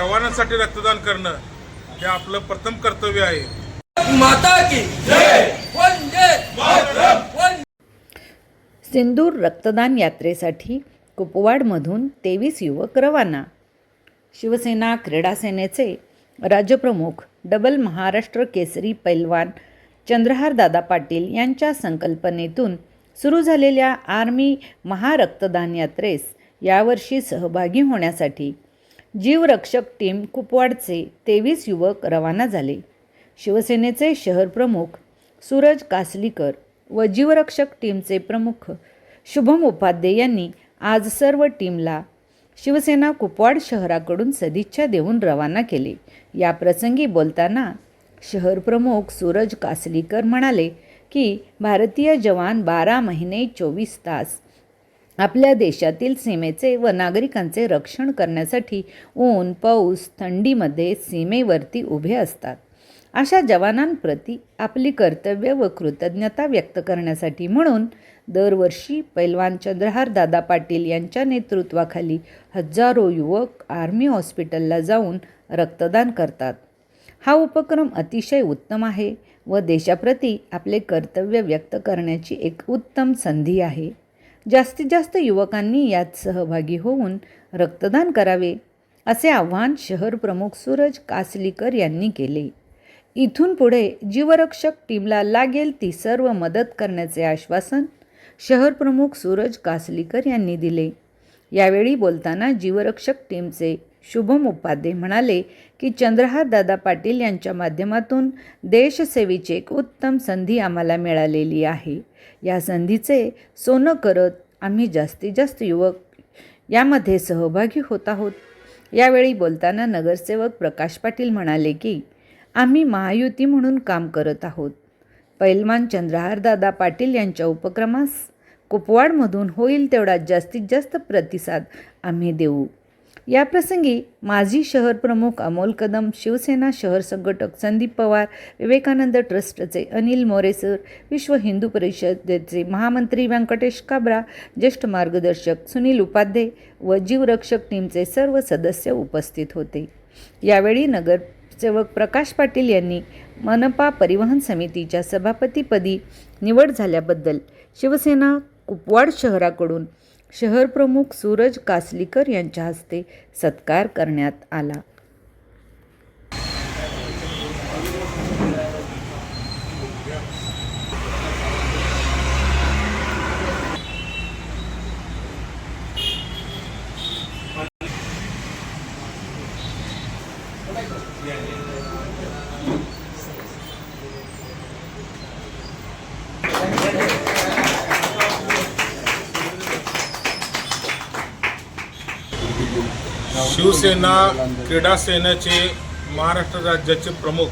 जवानांसाठी रक्तदान करणं हे आपलं प्रथम कर्तव्य आहे. माता की जय. वंदे मातरम. सिंदूर रक्तदान यात्रेसाठी कुपवाडमधून 23 युवक रवाना. शिवसेना क्रीडा सेनेचे राज्यप्रमुख डबल महाराष्ट्र केसरी पैलवान चंद्रहारदादा पाटील यांच्या संकल्पनेतून सुरू झालेल्या आर्मी महारक्तदान यात्रेस यावर्षी सहभागी होण्यासाठी जीवरक्षक टीम कुपवाडचे 23 युवक रवाना झाले. शिवसेनेचे शहर प्रमुख सूरज कासलीकर व जीवरक्षक टीमचे प्रमुख शुभम उपाध्ये यांनी आज सर्व टीमला शिवसेना कुपवाड शहराकडून सदिच्छा देऊन रवाना केले. या प्रसंगी बोलताना शहर प्रमुख सूरज कासलीकर म्हणाले की भारतीय जवान 12 महिने 24 तास आपल्या देशातील सीमेचे व नागरिकांचे रक्षण करण्यासाठी ऊन पाऊस थंडीमध्ये सीमेवरती उभे असतात. अशा जवानांप्रती आपली कर्तव्य व कृतज्ञता व्यक्त करण्यासाठी म्हणून दरवर्षी पैलवान चंद्रहारदादा पाटील यांच्या नेतृत्वाखाली हजारो युवक आर्मी हॉस्पिटलला जाऊन रक्तदान करतात. हा उपक्रम अतिशय उत्तम आहे व देशाप्रती आपले कर्तव्य व्यक्त करण्याची एक उत्तम संधी आहे. जास्तीत जास्त युवकांनी यात सहभागी होऊन रक्तदान करावे असे आवाहन शहर प्रमुख सूरज कासलीकर यांनी केले. इथून पुढे जीवरक्षक टीमला लागेल ती सर्व मदत करण्याचे आश्वासन शहर प्रमुख सूरज कासलीकर यांनी दिले. यावेळी बोलताना जीवरक्षक टीमचे शुभम उपाध्ये म्हणाले की चंद्रहारदादा पाटील यांच्या माध्यमातून देशसेवेची एक उत्तम संधी आम्हाला मिळालेली आहे. या संधीचे सोनं करत आम्ही जास्तीत जास्त युवक यामध्ये सहभागी होत आहोत. यावेळी बोलताना नगरसेवक प्रकाश पाटील म्हणाले की आम्ही महायुती म्हणून काम करत आहोत. पैलवान चंद्रहारदादा पाटील यांच्या उपक्रमास कुपवाडमधून होईल तेवढा जास्तीत जास्त प्रतिसाद आम्ही देऊ. याप्रसंगी माजी शहर प्रमुख अमोल कदम, शिवसेना शहर संघटक संदीप पवार, विवेकानंद ट्रस्टचे अनिल मोरेसर, विश्व हिंदू परिषदेचे महामंत्री व्यंकटेश काब्रा, ज्येष्ठ मार्गदर्शक सुनील उपाध्ये व जीवरक्षक टीमचे सर्व सदस्य उपस्थित होते. यावेळी नगरसेवक प्रकाश पाटील यांनी मनपा परिवहन समितीच्या सभापतीपदी निवड झाल्याबद्दल शिवसेना कुपवाड शहराकडून शहर प्रमुख सूरज कासलीकर यांच्या हस्ते सत्कार करण्यात आला. शिवसेना क्रीडा सेनेचे महाराष्ट्र राज्याचे प्रमुख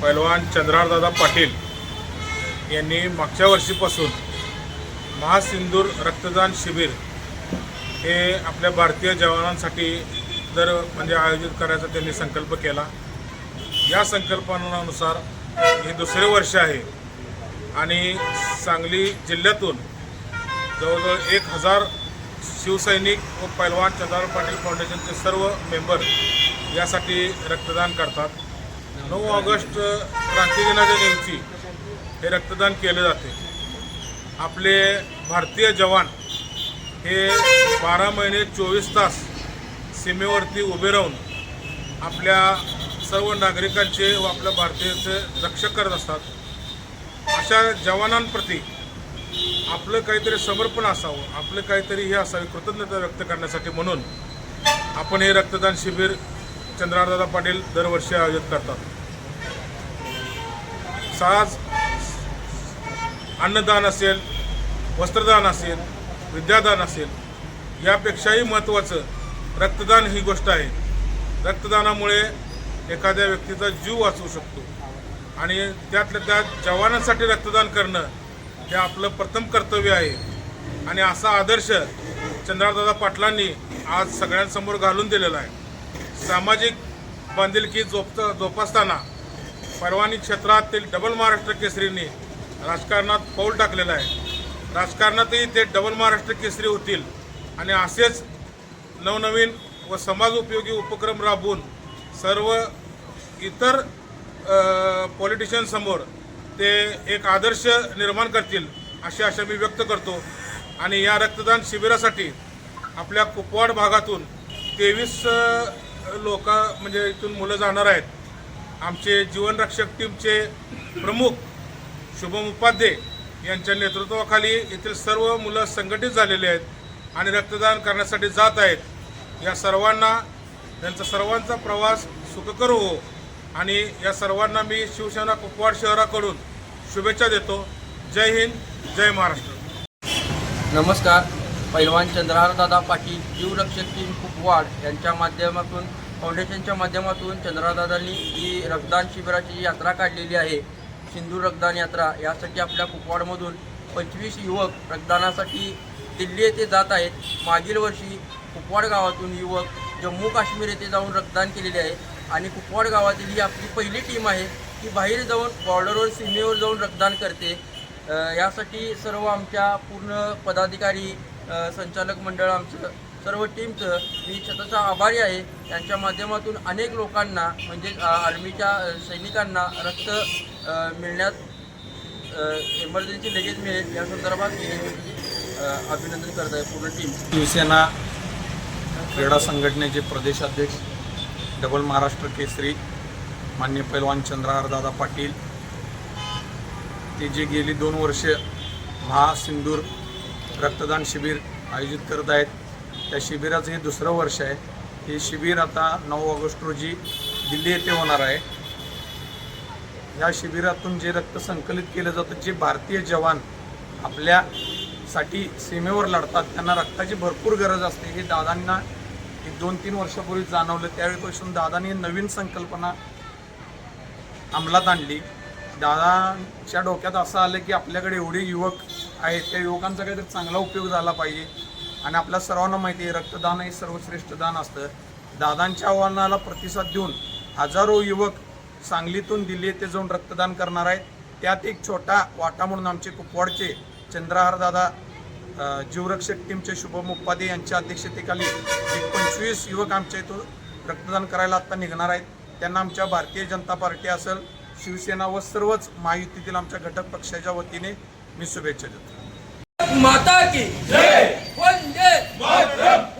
पैलवान चंद्रहारदादा पाटील यांनी मागच्या वर्षीपासून महासिंदूर रक्तदान शिबिर हे आपल्या भारतीय जवानांसाठी आयोजित करायचा त्यांनी संकल्प केला. या संकल्पनानुसार हे दुसरे वर्ष आहे आणि सांगली जिल्ह्यातून जवळजवळ 1000 शिवसैनिक व पैलवान चंद्रहार पाटील फाउंडेशनचे सर्व मेंबर यासाठी रक्तदान करतात. 9 ऑगस्ट क्रांतिदिनाच्या दिवशी हे रक्तदान केले जाते. आपले भारतीय जवान हे 12 महिने 24 तास सीमेवरती उभे राहून आपल्या सर्व नागरिकांचे व आपल्या भारतीयाचे रक्षक करत असतात. अशा जवानांप्रती आपलं काहीतरी समर्पण असावं, आपलं काहीतरी हे असावे कृतज्ञता व्यक्त करण्यासाठी म्हणून आपण हे रक्तदान शिबिर चंद्रहारदादा पाटील दरवर्षी आयोजित करतात. आज अन्नदान असेल, वस्त्रदान असेल, विद्यादान असेल, यापेक्षाही महत्त्वाचं रक्तदान ही गोष्ट आहे. रक्तदानामुळे एखाद्या व्यक्तीचा जीव वाचवू शकतो आणि त्यातल्या त्यात जवानांसाठी रक्तदान करणं हे आपलं प्रथम कर्तव्य आहे. आणि असा आदर्श चंद्रहारदादा पाटलांनी आज सगळ्यांसमोर घालून दिलेला आहे. सामाजिक बांधिलकी जोपासताना परवानी क्षेत्रातील डबल महाराष्ट्र केसरींनी राजकारणात पाऊल टाकलेलं आहे. राजकारणातही ते डबल महाराष्ट्र केसरी होतील आणि असेच नवनवीन व समाज उपयोगी उपक्रम राबवून सर्व इतर पॉलिटिशियनसमोर ते एक आदर्श निर्माण करतील अशी आशा मी व्यक्त करतो। आणि या रक्तदान शिबिरासाठी आपल्या कुपवाड भागातून 23 लोक म्हणजे इथून मुलं जाणार आहेत। आमचे जीवनरक्षक टीमचे प्रमुख शुभम उपाध्ये यांच्या नेतृत्वाखाली येथील सर्व मुलं संघटित झालेले आहेत आणि रक्तदान करण्यासाठी जात आहेत। या सर्वांना त्यांचा सर्वांचा प्रवास सुखकर हो आणि या सर्वांना मी शिवसेना कुपवाड शहराकडून शुभेच्छा देतो। जय हिंद, जय महाराष्ट्र। नमस्कार। पैलवान चंद्रहारदादा पाटील जीवरक्षक टीम कुपवाड यांच्या माध्यमातून फाउंडेशनच्या माध्यमातून चंद्रहारदादांनी ही रक्तदान शिबिराची जी यात्रा काढलेली आहे, सिंदूर रक्तदान यात्रा, यासाठी आपल्या कुपवाडमधून 25 युवक रक्तदानासाठी दिल्ली येथे जात आहेत। मागील वर्षी कुपवाड गावातून युवक जम्मू काश्मीर येथे जाऊन रक्तदान केलेले आहे आणि कुपवाड गावातील ही आपली पहिली टीम आहे की बाहेर जाऊन बॉर्डरवर सीमेवर जाऊन रक्तदान करते। यासाठी सर्व आमच्या पूर्ण पदाधिकारी, संचालक मंडळ, आमचं सर्व टीमचं मी स्वतःचा आभारी आहे। त्यांच्या माध्यमातून अनेक लोकांना म्हणजे आर्मीच्या सैनिकांना रक्त मिळण्यात इमर्जन्सी लगेच मिळेल या संदर्भात मी अभिनंदन करत आहे पूर्ण टीम। शिवसेना क्रीडा संघटनेचे प्रदेशाध्यक्ष डबल महाराष्ट्र केसरी मान्य पैलवान चंद्रहारदादा पाटील, ते जे गेली 2 वर्ष महासिंदूर रक्तदान शिबिर आयोजित करत आहेत, त्या शिबिराचं हे 2रं वर्ष आहे। हे शिबिर आता 9 ऑगस्ट रोजी दिल्ली येथे होणार आहे। या शिबिरातून जे रक्त संकलित केलं जातं, जे भारतीय जवान आपल्यासाठी सीमेवर लढतात, त्यांना रक्ताची भरपूर गरज असते, हे दादांना 1-2-3 वर्षापूर्वी जाणवलं। त्यावेळीपासून दादांनी नवीन संकल्पना अंमलात आणली। दादांच्या डोक्यात असं आलं की आपल्याकडे एवढे युवक आहेत, त्या युवकांचा काहीतरी चांगला उपयोग झाला पाहिजे आणि आपल्या सर्वांना माहिती आहे रक्तदान हे सर्वश्रेष्ठ दान असतं। दादांच्या आव्हानाला प्रतिसाद देऊन हजारो युवक सांगलीतून दिल्ली येथे जाऊन रक्तदान करणार आहेत। त्यात एक छोटा वाटा म्हणून आमचे कुपवाडचे चंद्रहारदादा जीवरक्षक टीमचे शुभम उपाध्ये यांच्या अध्यक्षतेखाली एक 25 युवक आमच्या इथून रक्तदान करायला आत्ता निघणार आहेत। त्यांना आमच्या भारतीय जनता पार्टी असेल, शिवसेना व सर्वच महायुतीतील आमच्या घटक पक्षाच्या वतीने मी शुभेच्छा देतो। माता की जय, वंदे मातरम।